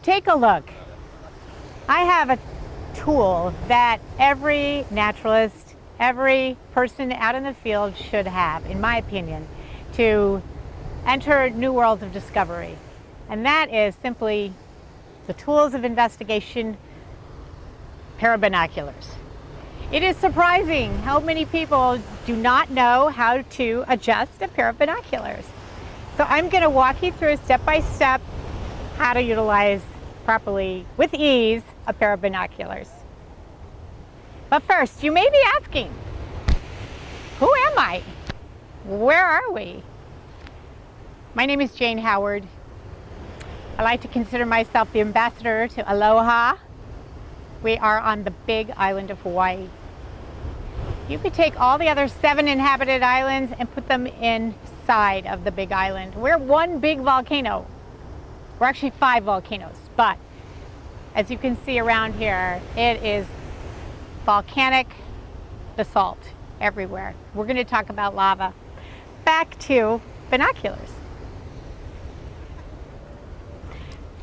Take a look. I have a tool that every naturalist, every person out in the field should have, in my opinion, to enter new worlds of discovery. And that is simply the tools of investigation, parabinoculars. It is surprising how many people do not know how to adjust a pair of binoculars. So I'm going to walk you through step by step how to utilize properly, with ease, a pair of binoculars. But first, you may be asking, who am I? Where are we? My name is Jane Howard. I like to consider myself the ambassador to Aloha. We are on the big island of Hawaii. You could take all the other 7 inhabited islands and put them inside of the big island. We're one big volcano. We're actually 5 volcanoes, but as you can see around here, it is volcanic basalt everywhere. We're going to talk about lava. Back to binoculars.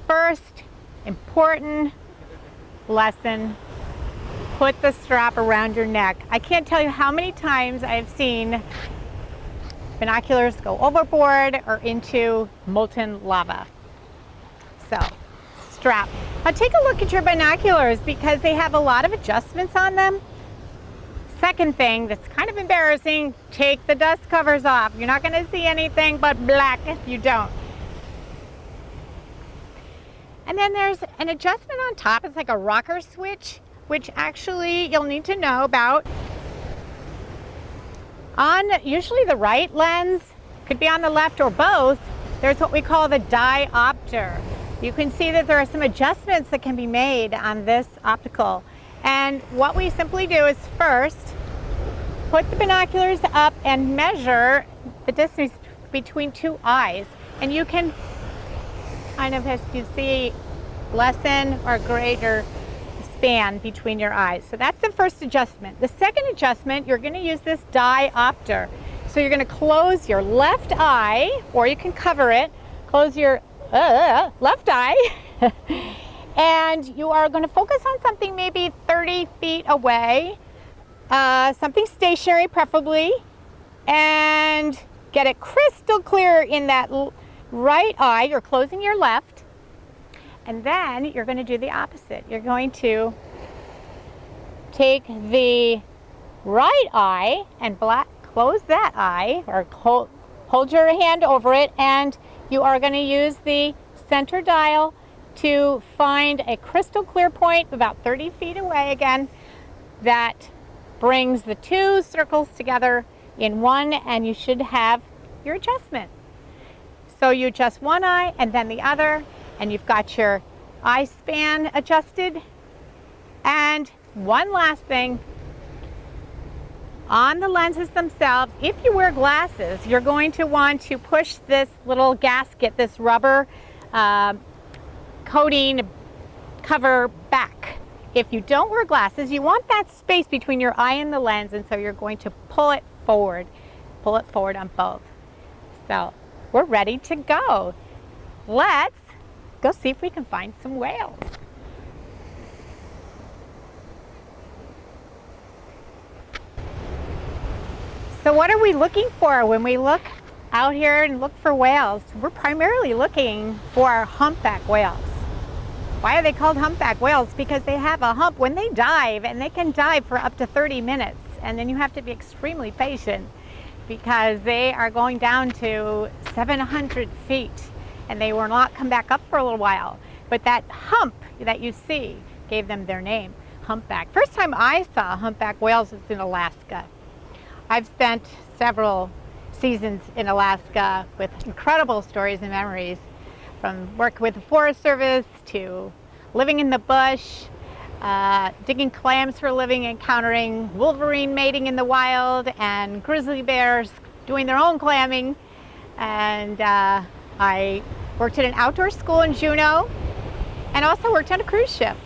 First important lesson, put the strap around your neck. I can't tell you how many times I've seen binoculars go overboard or into molten lava. So, strap. Now take a look at your binoculars because they have a lot of adjustments on them. Second thing that's kind of embarrassing, take the dust covers off. You're not going to see anything but black if you don't. And then there's an adjustment on top. It's like a rocker switch, which actually you'll need to know about. On usually the right lens, could be on the left or both, there's what we call the diopter. You can see that there are some adjustments that can be made on this optical. And what we simply do is first put the binoculars up and measure the distance between 2 eyes. And you can kind of, as you see, lessen or greater span between your eyes. So that's the first adjustment. The second adjustment, you're going to use this diopter. So you're going to close your left eye, or you can cover it, close your left eye, and you are going to focus on something maybe 30 feet away, something stationary preferably, and get it crystal clear in that right eye. You're closing your left, and then you're going to do the opposite. You're going to take the right eye and close that eye, or hold your hand over it, and you are going to use the center dial to find a crystal clear point about 30 feet away again that brings the 2 circles together in one, and you should have your adjustment. So you adjust one eye and then the other, and you've got your eye span adjusted. And one last thing, on the lenses themselves, if you wear glasses, you're going to want to push this little gasket, this rubber coating cover back. If you don't wear glasses, you want that space between your eye and the lens, and so you're going to pull it forward on both. So we're ready to go. Let's go see if we can find some whales. So what are we looking for when we look out here and look for whales? We're primarily looking for humpback whales. Why are they called humpback whales? Because they have a hump when they dive, and they can dive for up to 30 minutes. And then you have to be extremely patient because they are going down to 700 feet and they will not come back up for a little while. But that hump that you see gave them their name, humpback. First time I saw humpback whales was in Alaska. I've spent several seasons in Alaska with incredible stories and memories, from work with the Forest Service to living in the bush, digging clams for a living, encountering wolverine mating in the wild, and grizzly bears doing their own clamming. And I worked at an outdoor school in Juneau and also worked on a cruise ship.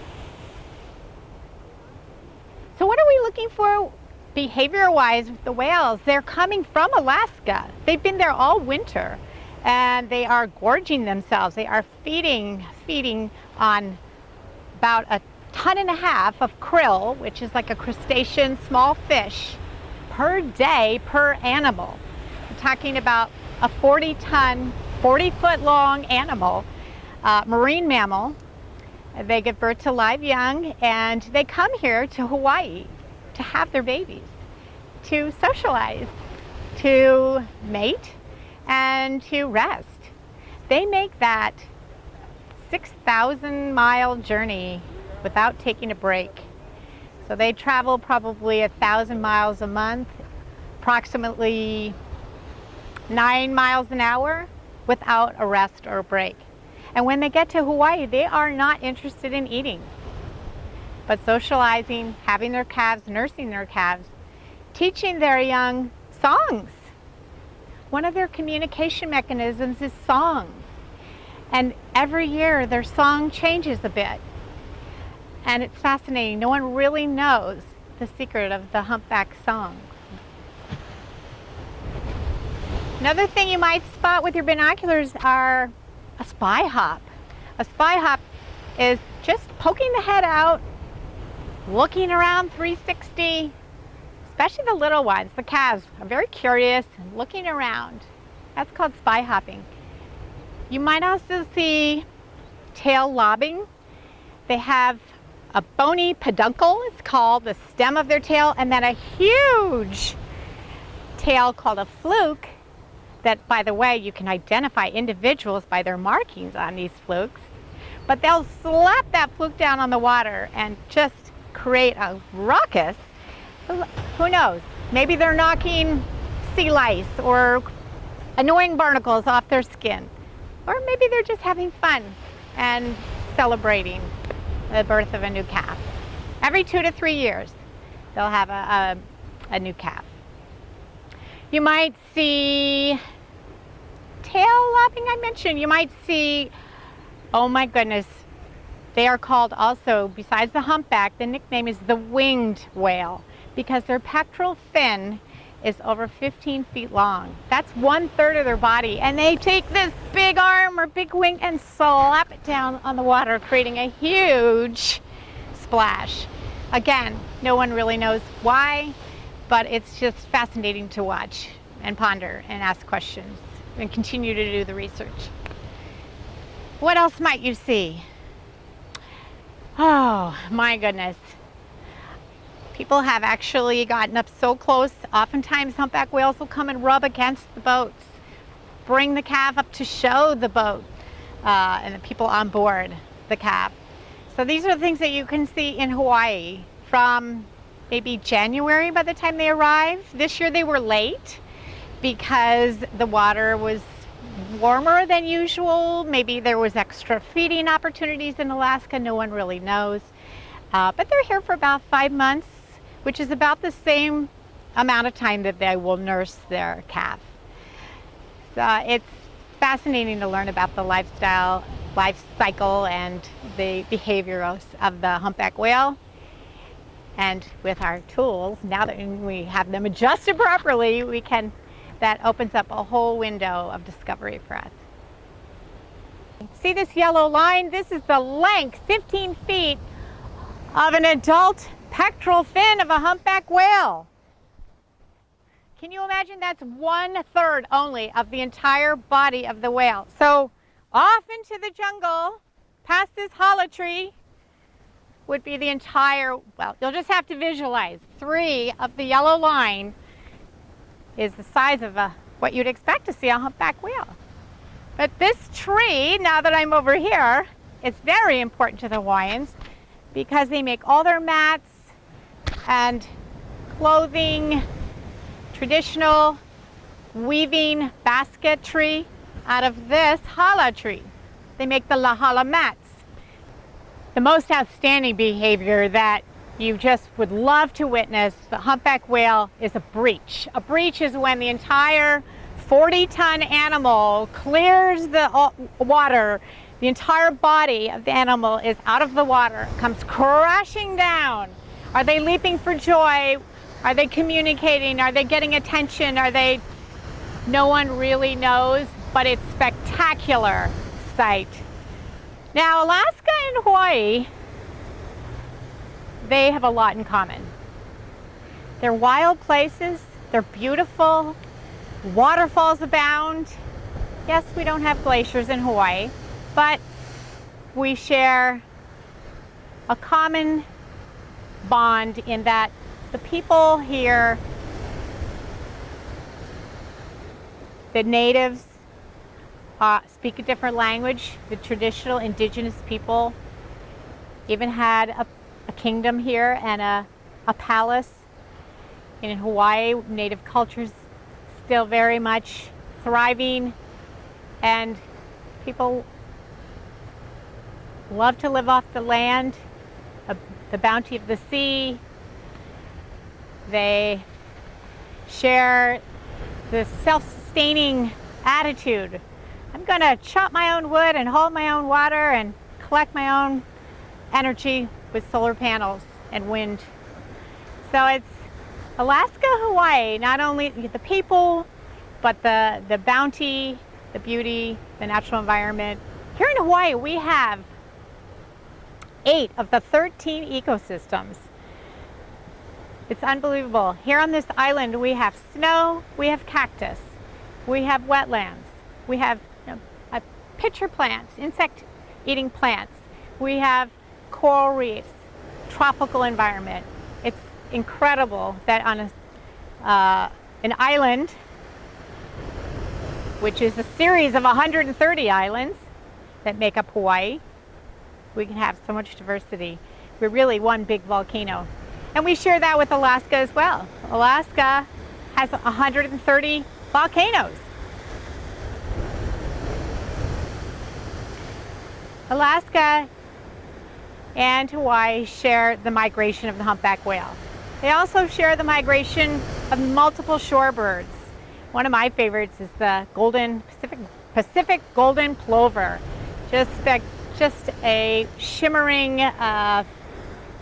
So what are we looking for behavior-wise with the whales? They're coming from Alaska. They've been there all winter. and they are gorging themselves. They are feeding on about 1.5 tons of krill, which is like a crustacean, small fish, per day per animal. We're talking about a 40-ton, 40-foot long animal, marine mammal. They give birth to live young, and they come here to Hawaii to have their babies, to socialize, to mate, and to rest. They make that 6,000-mile journey without taking a break. So they travel probably 1,000 miles a month, approximately 9 miles an hour, without a rest or a break. And when they get to Hawaii, they are not interested in eating, but socializing, having their calves, nursing their calves, teaching their young songs. One of their communication mechanisms is songs. And every year their song changes a bit. And it's fascinating. No one really knows the secret of the humpback song. Another thing you might spot with your binoculars are a spy hop. A spy hop is just poking the head out, looking around 360, especially the little ones, the calves, are very curious and looking around. That's called spy hopping. You might also see tail lobbing. They have a bony peduncle, it's called, the stem of their tail, and then a huge tail called a fluke that, by the way, you can identify individuals by their markings on these flukes. But they'll slap that fluke down on the water and just create a ruckus. Who knows? Maybe they're knocking sea lice or annoying barnacles off their skin. Or maybe they're just having fun and celebrating the birth of a new calf. Every 2 to 3 years, they'll have a new calf. You might see tail lopping, I mentioned. You might see, oh my goodness, they are called also, besides the humpback, the nickname is the winged whale, because their pectoral fin is over 15 feet long. That's 1/3 of their body. And they take this big arm or big wing and slap it down on the water, creating a huge splash. Again, no one really knows why, but it's just fascinating to watch and ponder and ask questions and continue to do the research. What else might you see? Oh my goodness. People have actually gotten up so close. Oftentimes humpback whales will come and rub against the boats, bring the calf up to show the boat and the people on board the calf. So these are the things that you can see in Hawaii from maybe January by the time they arrive. This year they were late because the water was warmer than usual. Maybe there was extra feeding opportunities in Alaska. No one really knows. But they're here for about 5 months, which is about the same amount of time that they will nurse their calf. So it's fascinating to learn about the life cycle and the behavior of the humpback whale. And with our tools, now that we have them adjusted properly, that opens up a whole window of discovery for us. See this yellow line? This is the length, 15 feet, of an adult pectoral fin of a humpback whale. Can you imagine? That's 1/3 only of the entire body of the whale. So off into the jungle, past this hollow tree, would be the entire, well, you'll just have to visualize. 3 of the yellow line is the size of what you'd expect to see a humpback whale. But this tree, now that I'm over here, is very important to the Hawaiians because they make all their mats and clothing, traditional weaving basketry out of this hala tree. They make the lahala mats. The most outstanding behavior that you just would love to witness, the humpback whale, is a breach. A breach is when the entire 40-ton animal clears the water. The entire body of the animal is out of the water, comes crashing down. Are they leaping for joy? Are they communicating? Are they getting attention? No one really knows, but it's spectacular sight. Now, Alaska and Hawaii, they have a lot in common. They're wild places, they're beautiful, waterfalls abound. Yes, we don't have glaciers in Hawaii, but we share a common bond in that the people here, the natives, speak a different language. The traditional indigenous people even had a kingdom here and a palace. In Hawaii, native culture's still very much thriving, and people love to live off the land, the bounty of the sea. They share the self-sustaining attitude. I'm going to chop my own wood and haul my own water and collect my own energy with solar panels and wind. So it's Alaska, Hawaii, not only the people, but the bounty, the beauty, the natural environment. Here in Hawaii, we have 8 of the 13 ecosystems. It's unbelievable. Here on this island, we have snow, we have cactus, we have wetlands, we have pitcher plants, insect-eating plants, we have coral reefs, tropical environment. It's incredible that on an island, which is a series of 130 islands that make up Hawaii, we can have so much diversity. We're really one big volcano. And we share that with Alaska as well. Alaska has 130 volcanoes. Alaska and Hawaii share the migration of the humpback whale. They also share the migration of multiple shorebirds. One of my favorites is the Pacific golden plover. Just a shimmering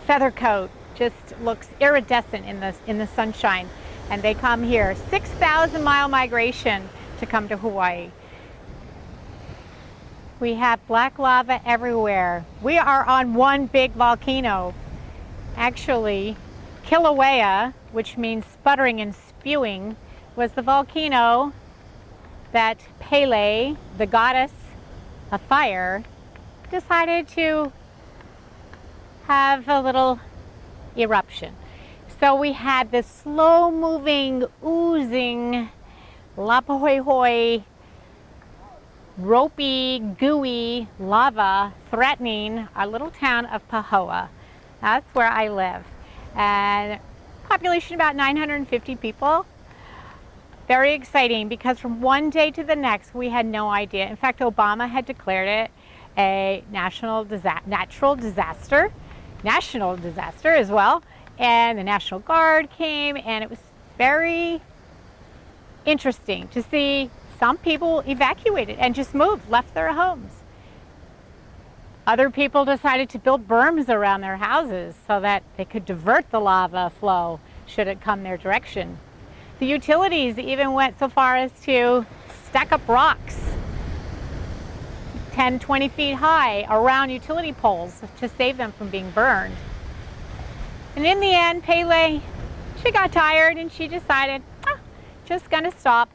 feather coat. Just looks iridescent in the sunshine. And they come here, 6,000-mile migration to come to Hawaii. We have black lava everywhere. We are on one big volcano. Actually, Kilauea, which means sputtering and spewing, was the volcano that Pele, the goddess of fire, decided to have a little eruption. So we had this slow-moving, oozing, lapahoihoi, ropey, gooey lava threatening our little town of Pahoa. That's where I live. And population about 950 people. Very exciting because from one day to the next we had no idea. In fact, Obama had declared it a national disaster as well. And the National Guard came, and it was very interesting to see some people evacuated and just moved, left their homes. Other people decided to build berms around their houses so that they could divert the lava flow should it come their direction. The utilities even went so far as to stack up rocks 10, 20 feet high around utility poles to save them from being burned. And in the end, Pele, she got tired and she decided, just gonna stop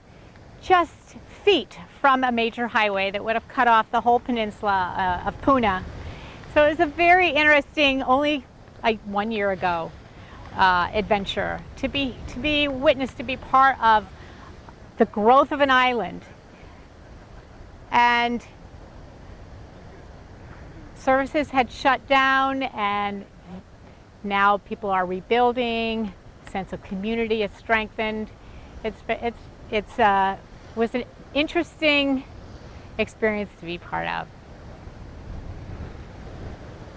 just feet from a major highway that would have cut off the whole peninsula of Puna. So it was a very interesting, only like 1 year ago, adventure to be witnessed, to be part of the growth of an island. And services had shut down, and now people are rebuilding. Sense of community is strengthened. It was an interesting experience to be part of.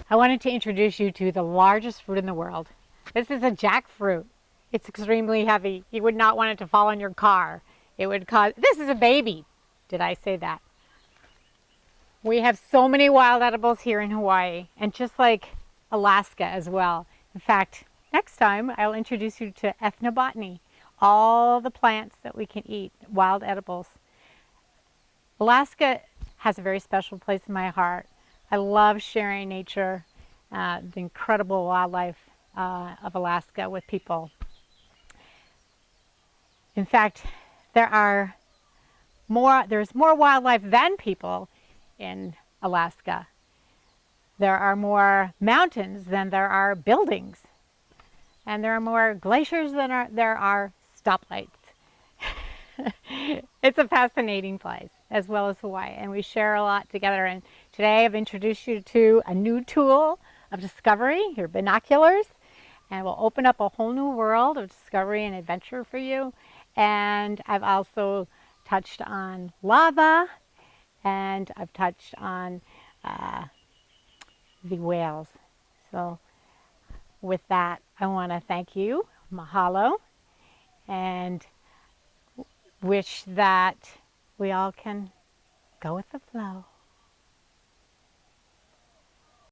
I wanted to introduce you to the largest fruit in the world. This is a jackfruit. It's extremely heavy. You would not want it to fall on your car. It would cause, this is a baby. Did I say that? We have so many wild edibles here in Hawaii, and just like Alaska as well. In fact, next time I'll introduce you to ethnobotany, all the plants that we can eat, wild edibles. Alaska has a very special place in my heart. I love sharing nature, the incredible wildlife of Alaska with people. In fact, there's more wildlife than people in Alaska. There are more mountains than there are buildings. And there are more glaciers than there are stoplights. It's a fascinating place, as well as Hawaii, and we share a lot together. And today I've introduced you to a new tool of discovery, your binoculars, and will open up a whole new world of discovery and adventure for you. And I've also touched on lava, and I've touched on the whales. So with that, I want to thank you, mahalo, and wish that we all can go with the flow.